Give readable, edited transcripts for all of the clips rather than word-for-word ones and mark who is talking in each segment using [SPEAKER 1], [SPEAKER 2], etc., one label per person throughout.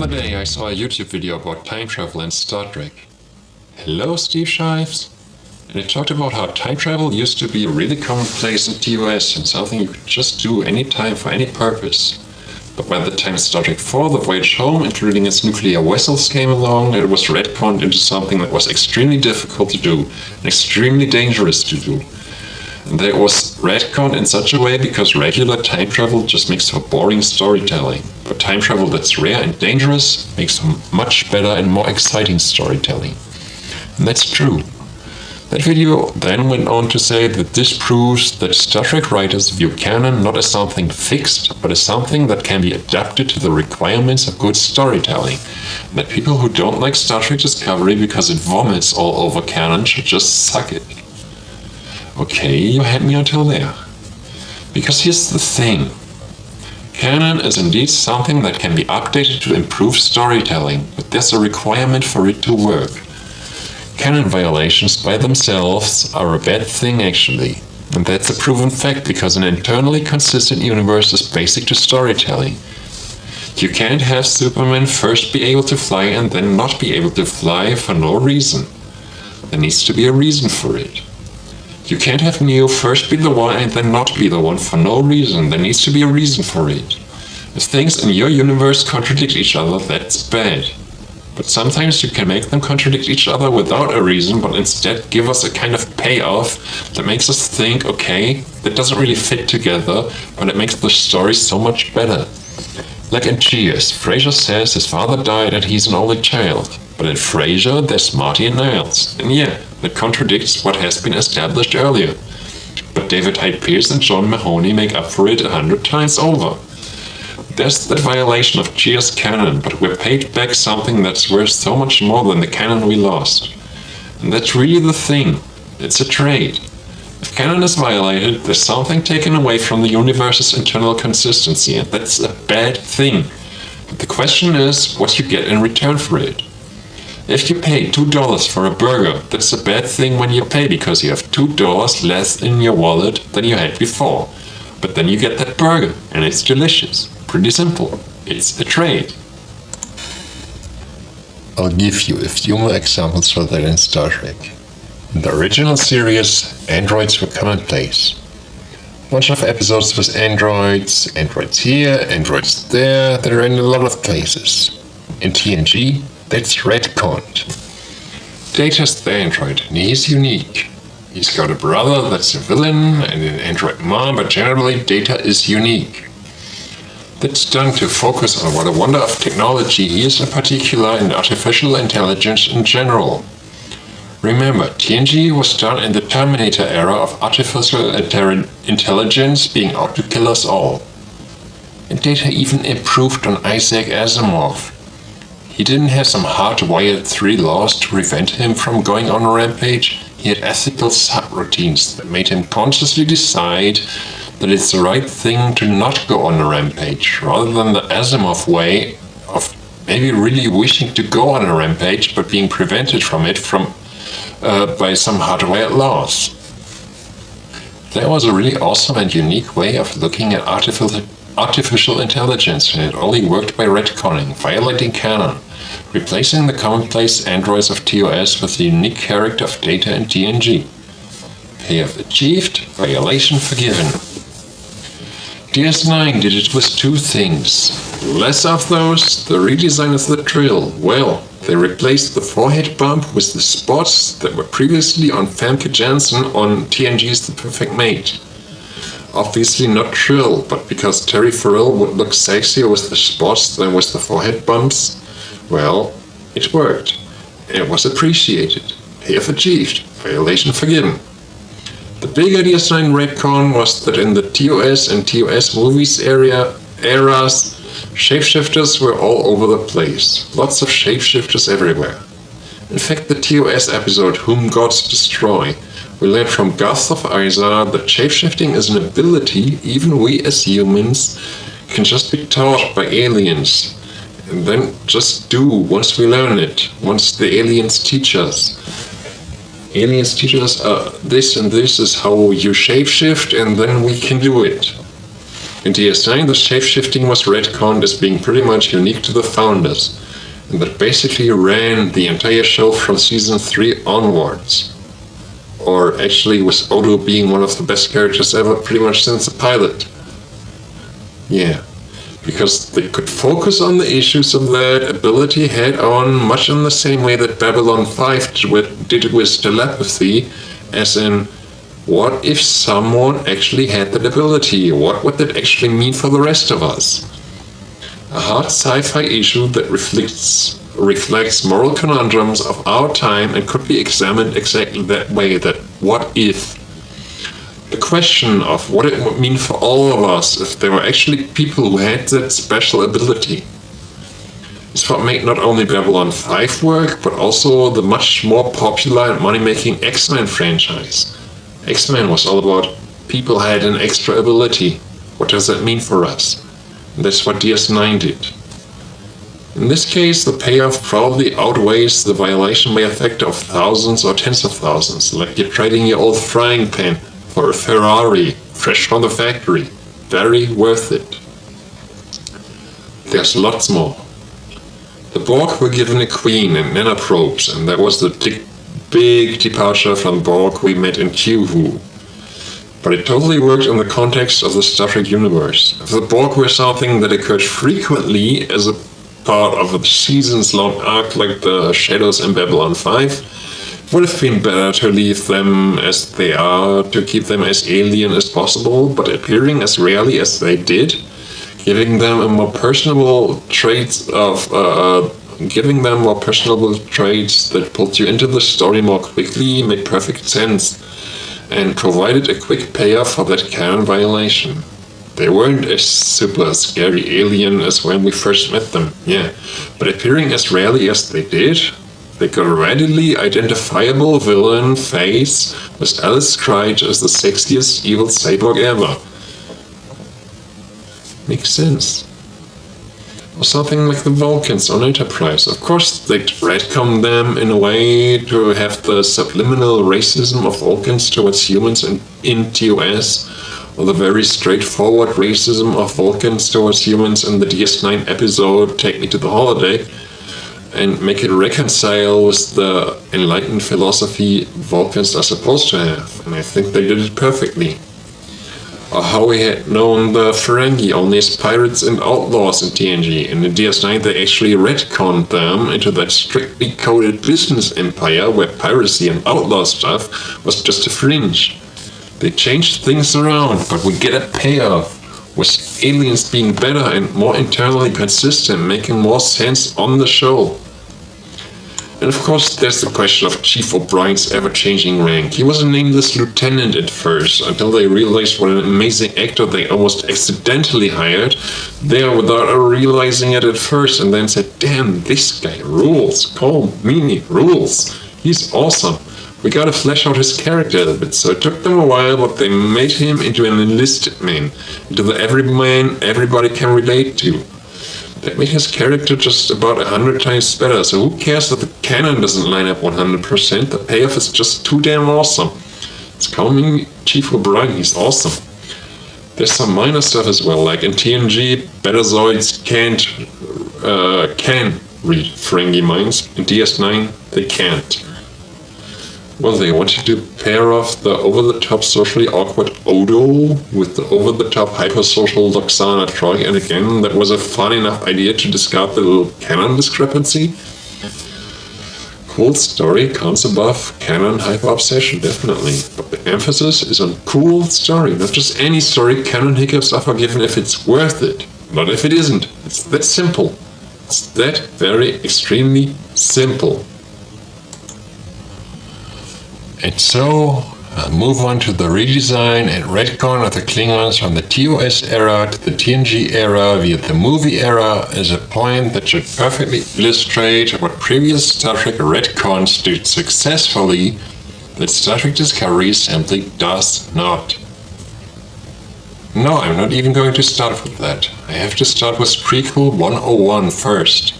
[SPEAKER 1] other day I saw a YouTube video about time travel and Star Trek. Hello, Steve Shives. And it talked about how time travel used to be really commonplace in TOS and something you could just do anytime for any purpose. But by the time Star Trek IV, The Voyage Home, including its nuclear vessels, came along, it was retconned into something that was extremely difficult to do and extremely dangerous to do. And that was retconned in such a way because regular time travel just makes for boring storytelling. But time travel that's rare and dangerous makes for much better and more exciting storytelling. And that's true. That video then went on to say that this proves that Star Trek writers view canon not as something fixed, but as something that can be adapted to the requirements of good storytelling. And that people who don't like Star Trek Discovery because it vomits all over canon should just suck it. Okay, you had me until there. Because here's the thing. Canon is indeed something that can be updated to improve storytelling, but there's a requirement for it to work. Canon violations by themselves are a bad thing actually, and that's a proven fact because an internally consistent universe is basic to storytelling. You can't have Superman first be able to fly and then not be able to fly for no reason. There needs to be a reason for it. You can't have Neo first be the one and then not be the one for no reason. There needs to be a reason for it. If things in your universe contradict each other, that's bad. But sometimes you can make them contradict each other without a reason, but instead give us a kind of payoff that makes us think, okay, that doesn't really fit together, but it makes the story so much better. Like in Cheers, Frasier says his father died and he's an only child. But in Frasier, there's Marty and Niles. And yeah, that contradicts what has been established earlier. But David Hyde Pierce and John Mahoney make up for it 100 times over. There's that violation of Cheers' canon, but we're paid back something that's worth so much more than the canon we lost. And that's really the thing. It's a trade. If canon is violated, there's something taken away from the universe's internal consistency, and that's a bad thing. But the question is what you get in return for it. If you pay $2 for a burger, that's a bad thing when you pay because you have $2 less in your wallet than you had before. But then you get that burger, and it's delicious. Pretty simple. It's a trade.
[SPEAKER 2] I'll give you a few more examples for that in Star Trek. In the original series, androids were commonplace. Bunch of episodes with androids here, androids there, they're in a lot of places. In TNG, that's retconned. Data's the android, and he's unique. He's got a brother that's a villain, and an android mom, but generally Data is unique. That's done to focus on what a wonder of technology he is in particular and artificial intelligence in general. Remember, TNG was done in the Terminator era of artificial intelligence being out to kill us all. And Data even improved on Isaac Asimov. He didn't have some hardwired 3 laws to prevent him from going on a rampage. He had ethical subroutines that made him consciously decide that it's the right thing to not go on a rampage, rather than the Asimov way of maybe really wishing to go on a rampage but being prevented from it by some hardwired laws. That was a really awesome and unique way of looking at artificial intelligence, and it only worked by retconning, violating canon, replacing the commonplace androids of TOS with the unique character of Data and TNG. Payoff achieved, violation forgiven. DS9 did it with 2 things. Less of those, the redesign of the Trill. Well, they replaced the forehead bump with the spots that were previously on Famke Janssen on TNG's The Perfect Mate. Obviously not Trill, but because Terry Farrell would look sexier with the spots than with the forehead bumps, well, it worked. It was appreciated. Payoff achieved. Violation forgiven. The bigger DS9 retcon was that in the TOS and TOS movies eras, shapeshifters were all over the place. Lots of shapeshifters everywhere. In fact, the TOS episode Whom Gods Destroy, we learned from Garth of Izar that shapeshifting is an ability even we as humans can just be taught by aliens. And then just do once we learn it, once the aliens teach us. Aliens teach us this and this is how you shapeshift, and then we can do it.
[SPEAKER 1] In DS9, the shape-shifting was retconned as being pretty much unique to the founders, and that basically ran the entire show from season 3 onwards. Or actually, with Odo being one of the best characters ever pretty much since the pilot. Yeah, because they could focus on the issues of that ability head-on, much in the same way that Babylon 5 did with telepathy, as in, what if someone actually had that ability? What would that actually mean for the rest of us? A hard sci-fi issue that reflects moral conundrums of our time and could be examined exactly that way, that what if? The question of what it would mean for all of us if there were actually people who had that special ability is what made not only Babylon 5 work, but also the much more popular and money-making X-Men franchise. X-Men was all about people had an extra ability. What does that mean for us? And that's what DS9 did. In this case, the payoff probably outweighs the violation by a factor of thousands or tens of thousands, like you're trading your old frying pan for a Ferrari, fresh from the factory. Very worth it. There's lots more. The Borg were given a queen and nanoprobes, and that was the big departure from Borg we met in Q-Who. But it totally worked in the context of the Star Trek universe. If the Borg were something that occurred frequently as a part of a seasons-long arc like the Shadows in Babylon 5, would have been better to leave them as they are, to keep them as alien as possible, but appearing as rarely as they did, giving them a more personable traits that pulled you into the story more quickly made perfect sense, and provided a quick payoff for that canon violation. They weren't as super scary alien as when we first met them, yeah, but appearing as rarely as they did, they got a readily identifiable villain face with Alice Cryde as the sexiest evil cyborg ever. Makes sense. Or something like the Vulcans on Enterprise. Of course, they'd retcon them in a way to have the subliminal racism of Vulcans towards humans in TOS, or the very straightforward racism of Vulcans towards humans in the DS9 episode Take Me to the Holiday, and make it reconcile with the enlightened philosophy Vulcans are supposed to have, and I think they did it perfectly. Or how we had known the Ferengi only as pirates and outlaws in TNG, and in DS9 they actually retconned them into that strictly coded business empire where piracy and outlaw stuff was just a fringe. They changed things around, but we get a payoff, with aliens being better and more internally consistent, making more sense on the show. And of course, there's the question of Chief O'Brien's ever-changing rank. He was a nameless lieutenant at first, until they realized what an amazing actor they almost accidentally hired there without realizing it at first, and then said, damn, this guy rules. Cole Meany rules. He's awesome. We gotta flesh out his character a little bit, so it took them a while, but they made him into an enlisted man, into the everyman everybody can relate to. That made his character just about 100 times better, so who cares that the canon doesn't line up 100%, the payoff is just too damn awesome. It's calling Chief O'Brien, he's awesome. There's some minor stuff as well, like in TNG, Betazoids can read Ferengi minds, in DS9 they can't. Well, they wanted to pair off the over-the-top socially awkward Odo with the over-the-top hypersocial Loxana Troy, and again, that was a fun enough idea to discard the little canon discrepancy. Cool story comes above canon hyper-obsession, definitely, but the emphasis is on cool story, not just any story. Canon hiccups are forgiven if it's worth it, not if it isn't. It's that simple. It's that very extremely simple.
[SPEAKER 2] And so, I'll move on to the redesign and retcon of the Klingons from the TOS era to the TNG era via the movie era as a point that should perfectly illustrate what previous Star Trek retcons did successfully that Star Trek Discovery simply does not. No, I'm not even going to start with that. I have to start with Prequel 101 first.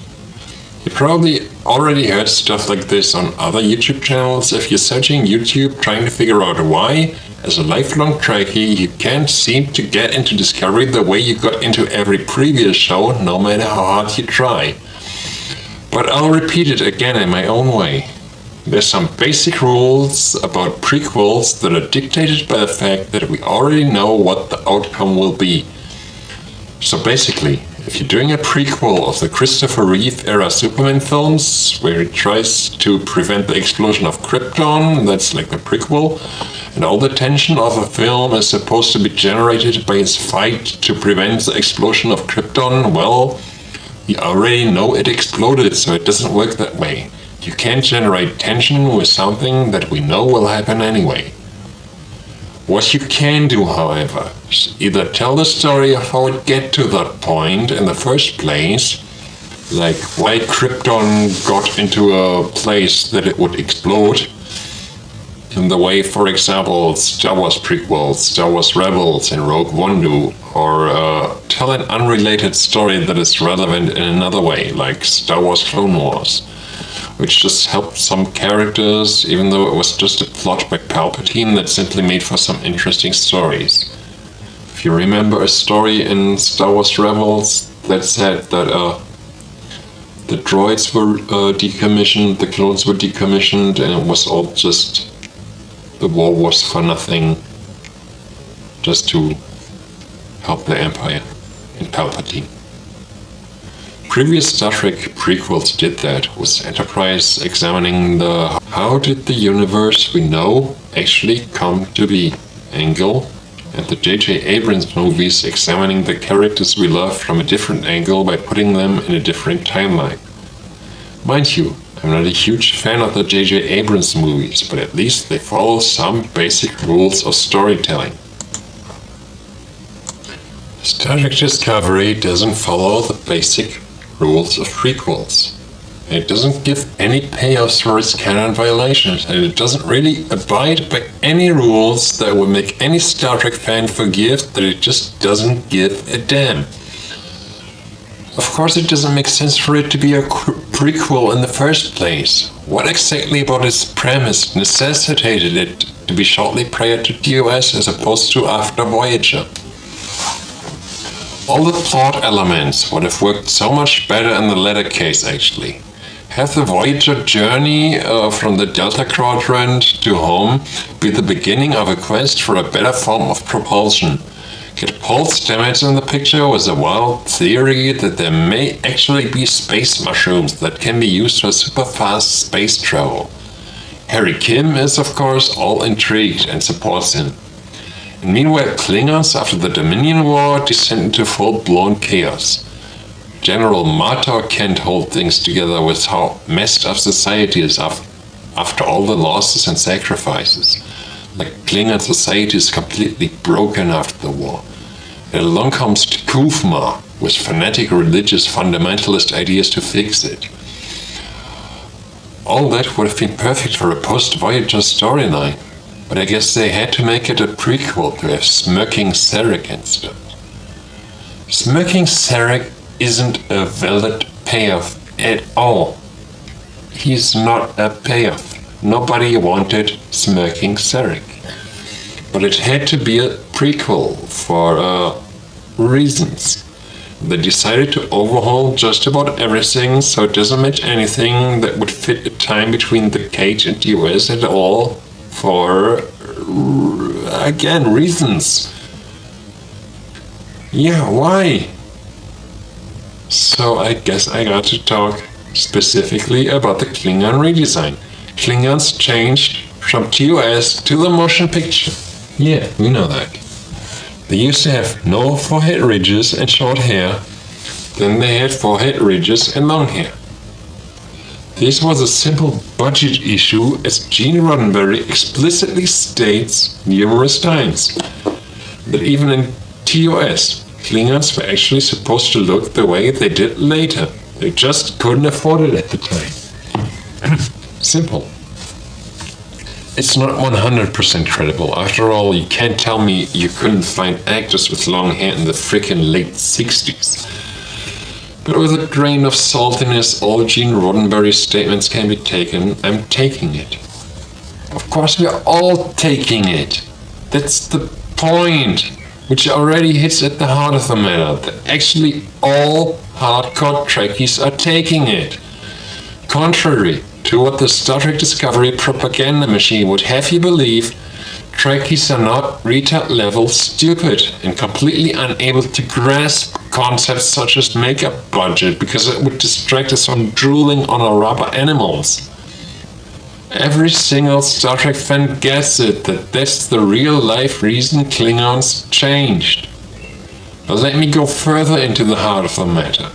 [SPEAKER 2] You probably already heard stuff like this on other YouTube channels. If you're searching YouTube trying to figure out why,
[SPEAKER 1] As a lifelong Trekkie, you can't seem to get into Discovery the way you got into every previous show, no matter how hard you try. But I'll repeat it again in my own way. There's some basic rules about prequels that are dictated by the fact that we already know what the outcome will be. So basically, if you're doing a prequel of the Christopher Reeve era Superman films, where he tries to prevent the explosion of Krypton, that's like the prequel, and all the tension of a film is supposed to be generated by his fight to prevent the explosion of Krypton, well, we already know it exploded, so it doesn't work that way. You can't generate tension with something that we know will happen anyway. What you can do, however, is either tell the story of how it get to that point in the first place, like why Krypton got into a place that it would explode, in the way, for example, Star Wars prequels, Star Wars Rebels, and Rogue One do, or tell an unrelated story that is relevant in another way, like Star Wars Clone Wars, which just helped some characters, even though it was just a plot by Palpatine that simply made for some interesting stories. If you remember a story in Star Wars Rebels that said that the droids were decommissioned, the clones were decommissioned, and it was all just, the war was for nothing, just to help the Empire and Palpatine. Previous Star Trek prequels did that, with Enterprise examining the how did the universe we know actually come to be angle, and the J.J. Abrams movies examining the characters we love from a different angle by putting them in a different timeline. Mind you, I'm not a huge fan of the J.J. Abrams movies, but at least they follow some basic rules of storytelling. Star Trek Discovery doesn't follow the basic rules of prequels. It doesn't give any payoffs for its canon violations, and it doesn't really abide by any rules that would make any Star Trek fan forgive that it just doesn't give a damn. Of course, it doesn't make sense for it to be a prequel in the first place. What exactly about its premise necessitated it to be shortly prior to TOS as opposed to after Voyager? All the plot elements would have worked so much better in the latter case, actually. Have the Voyager journey from the Delta Quadrant to home be the beginning of a quest for a better form of propulsion. Get Paul Stamets in the picture with a wild theory that there may actually be space mushrooms that can be used for super fast space travel. Harry Kim is, of course, all intrigued and supports him. And meanwhile, Klingons, after the Dominion War, descend into full-blown chaos. General Martok can't hold things together with how messed up society is after all the losses and sacrifices. Like Klingon society is completely broken after the war. And along comes T'Kuvma with fanatic religious fundamentalist ideas to fix it. All that would have been perfect for a post-Voyager storyline. But I guess they had to make it a prequel to have Smirking Sarek instead. Smirking Sarek isn't a valid payoff at all. He's not a payoff. Nobody wanted Smirking Sarek. But it had to be a prequel for reasons. They decided to overhaul just about everything, so it doesn't match anything that would fit the time between the Cage and TOS at all. For, again, reasons. Yeah, why? So I guess I got to talk specifically about the Klingon redesign. Klingons changed from TOS to the motion picture. Yeah, we know that. They used to have no forehead ridges and short hair. Then they had forehead ridges and long hair. This was a simple budget issue, as Gene Roddenberry explicitly states numerous times that even in TOS, Klingons were actually supposed to look the way they did later. They just couldn't afford it at the time. Simple. It's not 100% credible. After all, you can't tell me you couldn't find actors with long hair in the frickin' late 60s. But with a grain of saltiness, all Gene Roddenberry's statements can be taken. I'm taking it. Of course, we're all taking it. That's the point, which already hits at the heart of the matter, that actually all hardcore Trekkies are taking it. Contrary to what the Star Trek Discovery propaganda machine would have you believe, Trekkies are not retard-level stupid and completely unable to grasp concepts such as makeup budget because it would distract us from drooling on our rubber animals. Every single Star Trek fan gets it that that's the real-life reason Klingons changed. But let me go further into the heart of the matter.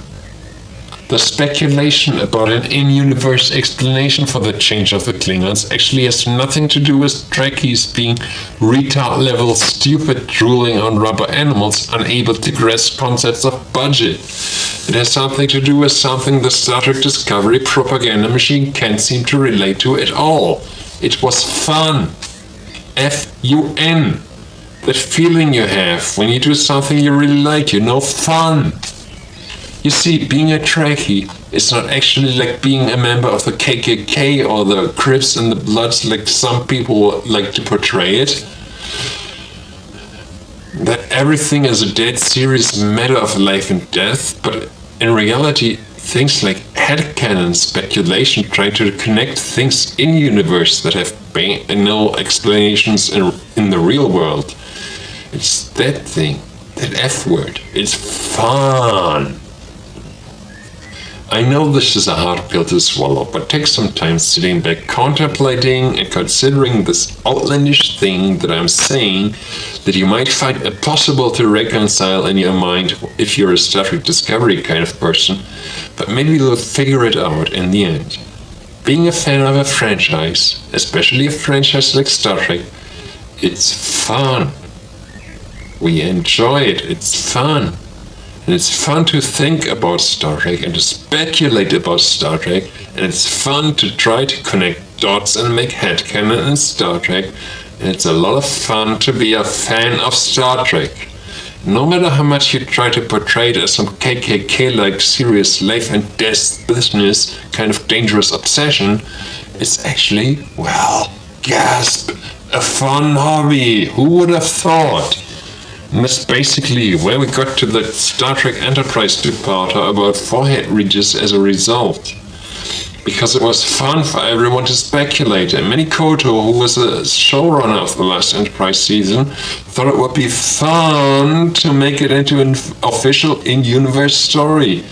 [SPEAKER 1] The speculation about an in-universe explanation for the change of the Klingons actually has nothing to do with Trekkies being retard-level stupid drooling on rubber animals unable to grasp concepts of budget. It has something to do with something the Star Trek Discovery propaganda machine can't seem to relate to at all. It was fun. F-U-N. That feeling you have when you do something you really like, fun. You see, being a Trekkie is not actually like being a member of the KKK or the Crips and the Bloods like some people like to portray it. That everything is a dead serious matter of life and death, but in reality, things like headcanon speculation trying to connect things in universe that have no explanations in the real world. It's that thing, that F word. It's fun. I know this is a hard pill to swallow, but take some time sitting back, contemplating and considering this outlandish thing that I'm saying that you might find impossible to reconcile in your mind if you're a Star Trek Discovery kind of person, but maybe you'll figure it out in the end. Being a fan of a franchise, especially a franchise like Star Trek, it's fun. We enjoy it, it's fun. And it's fun to think about Star Trek and to speculate about Star Trek, and it's fun to try to connect dots and make headcanon in Star Trek, and it's a lot of fun to be a fan of Star Trek. No matter how much you try to portray it as some KKK-like serious life and death business kind of dangerous obsession, it's actually, well, gasp, a fun hobby. Who would have thought? And that's basically where we got to the Star Trek Enterprise two-parter about forehead ridges as a result. Because it was fun for everyone to speculate, and Manny Koto, who was the showrunner of the last Enterprise season, thought it would be fun to make it into an official in-universe story,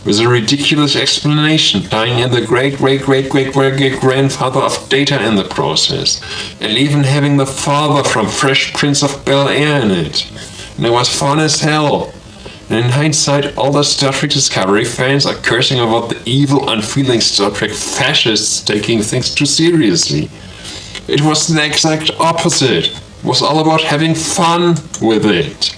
[SPEAKER 1] with a ridiculous explanation tying in the great-great-great-great-great-grandfather of Data in the process, and even having the father from Fresh Prince of Bel-Air in it. And it was fun as hell. And in hindsight, all the Star Trek Discovery fans are cursing about the evil, unfeeling Star Trek fascists taking things too seriously. It was the exact opposite. It was all about having fun with it.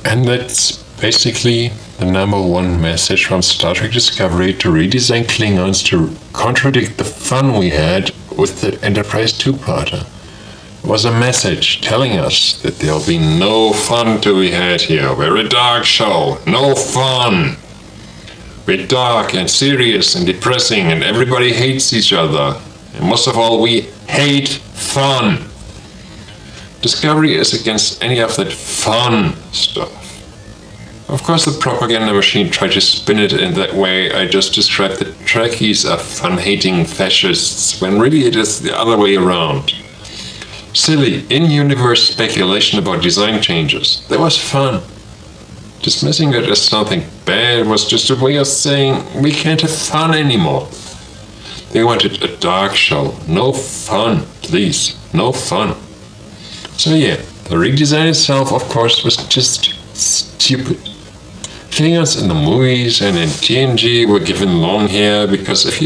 [SPEAKER 1] And that's basically the number one message from Star Trek Discovery to redesign Klingons to contradict the fun we had with the Enterprise two-parter. Was a message telling us that there'll be no fun to be had here. We're a dark show. No fun. We're dark and serious and depressing and everybody hates each other. And most of all, we hate fun. Discovery is against any of that fun stuff. Of course, the propaganda machine tried to spin it in that way I just described, that Trekkies are fun-hating fascists, when really it is the other way around. Silly, in-universe speculation about design changes. That was fun. Dismissing it as something bad was just a way of saying we can't have fun anymore. They wanted a dark show. No fun, please. No fun. So yeah, the redesign itself, of course, was just stupid. Klingons in the movies and in TNG were given long hair because if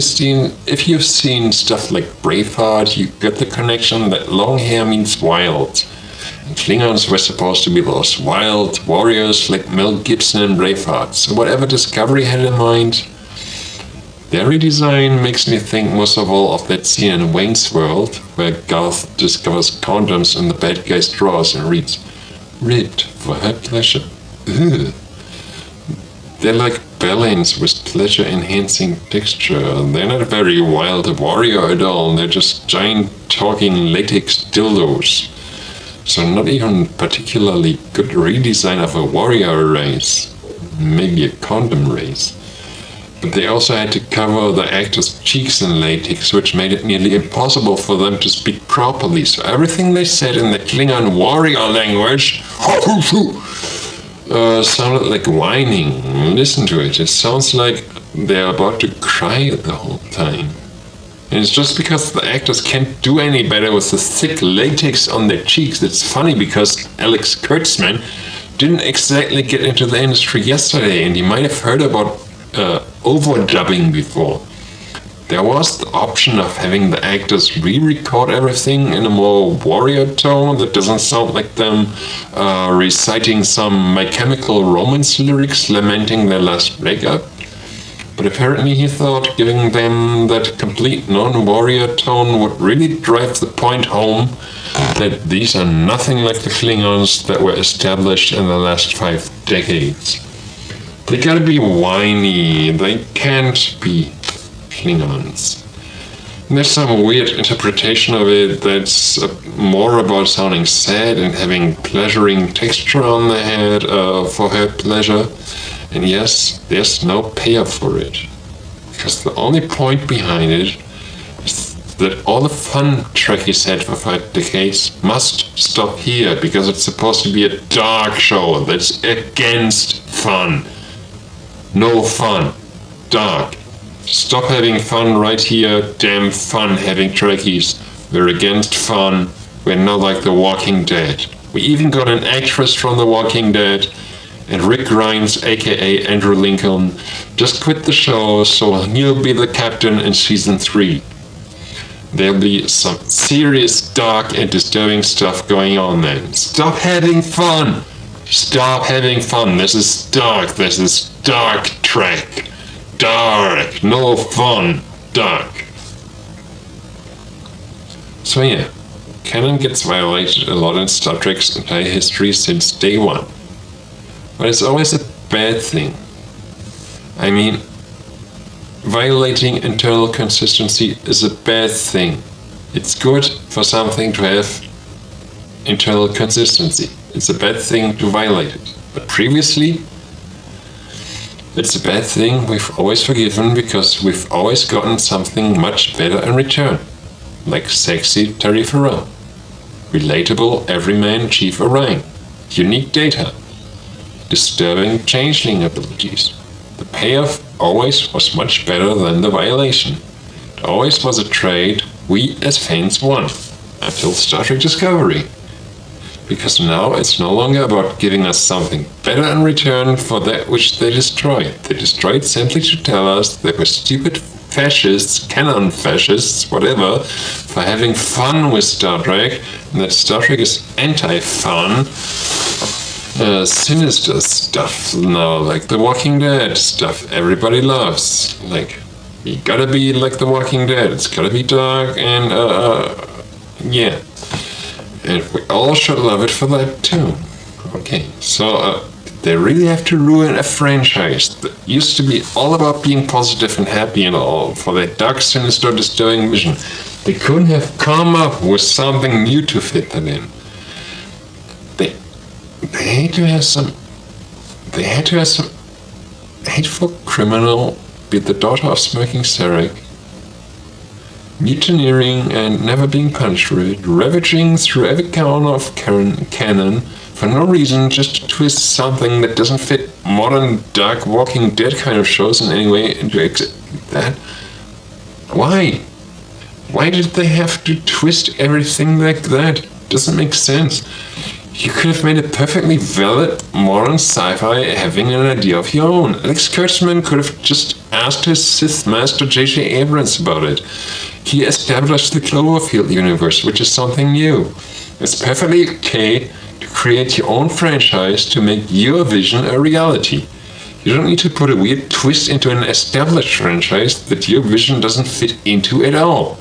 [SPEAKER 1] you've seen stuff like Braveheart, you get the connection that long hair means wild. And Klingons were supposed to be those wild warriors like Mel Gibson and Braveheart. So whatever Discovery had in mind, their redesign makes me think most of all of that scene in Wayne's World where Garth discovers condoms in the bad guy's drawers and reads, "Ribbed for her pleasure." Ugh. They're like balance with pleasure-enhancing texture. They're not very wild warrior at all. They're just giant talking latex dildos. So not even particularly good redesign of a warrior race. Maybe a condom race. But they also had to cover the actors' cheeks in latex, which made it nearly impossible for them to speak properly. So everything they said in the Klingon warrior language sounded like whining. Listen to it. It sounds like they're about to cry the whole time. And it's just because the actors can't do any better with the thick latex on their cheeks. It's funny because Alex Kurtzman didn't exactly get into the industry yesterday, and he might have heard about overdubbing before. There was the option of having the actors re-record everything in a more warrior tone that doesn't sound like them reciting some My Chemical Romance lyrics lamenting their last breakup. But apparently he thought giving them that complete non-warrior tone would really drive the point home that these are nothing like the Klingons that were established in the last 5 decades. They gotta be whiny, they can't be Klingons. And there's some weird interpretation of it that's more about sounding sad and having pleasuring texture on the head for her pleasure. And yes, there's no payoff for it. Because the only point behind it is that all the fun Trekkies had for 5 decades must stop here, because it's supposed to be a dark show that's against fun. No fun. Dark. Stop having fun right here. Damn fun having Trekkies. We're against fun. We're not like The Walking Dead. We even got an actress from The Walking Dead. And Rick Grimes, aka Andrew Lincoln, just quit the show, so he'll be the captain in season 3. There'll be some serious, dark, and disturbing stuff going on then. Stop having fun! Stop having fun. This is dark. This is dark Trek. Dark. No fun. Dark. So yeah, canon gets violated a lot in Star Trek's entire history since day one. But it's always a bad thing. I mean, violating internal consistency is a bad thing. It's good for something to have internal consistency. It's a bad thing to violate it. But previously, it's a bad thing we've always forgiven because we've always gotten something much better in return. Like sexy Terry Farrell. Relatable everyman Chief Orion. Unique data. Disturbing changeling abilities. The payoff always was much better than the violation. It always was a trade we as fans won. Until Star Trek Discovery. Because now it's no longer about giving us something better in return for that which they destroyed. They destroyed simply to tell us that we're stupid fascists, canon fascists, whatever, for having fun with Star Trek, and that Star Trek is anti-fun. Sinister stuff now, like The Walking Dead stuff everybody loves. Like, you gotta be like The Walking Dead, it's gotta be dark and, yeah. And we all should love it for that too. Okay, so they really have to ruin a franchise that used to be all about being positive and happy and all for their dark, sinister, disturbing mission. They couldn't have come up with something new to fit that in. They had to have some hateful criminal be the daughter of smoking Sarek, mutineering and never being punished for it, ravaging through every corner of canon for no reason, just to twist something that doesn't fit modern dark Walking Dead kind of shows in any way into that. Why? Why did they have to twist everything like that? Doesn't make sense. You could have made a perfectly valid modern sci-fi having an idea of your own. Alex Kurtzman could have just asked his Sith master J.J. Abrams about it. He established the Cloverfield universe, which is something new. It's perfectly okay to create your own franchise to make your vision a reality. You don't need to put a weird twist into an established franchise that your vision doesn't fit into at all.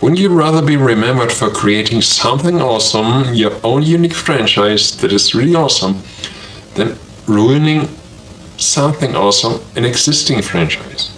[SPEAKER 1] Wouldn't you rather be remembered for creating something awesome, your own unique franchise that is really awesome, than ruining something also an existing franchise.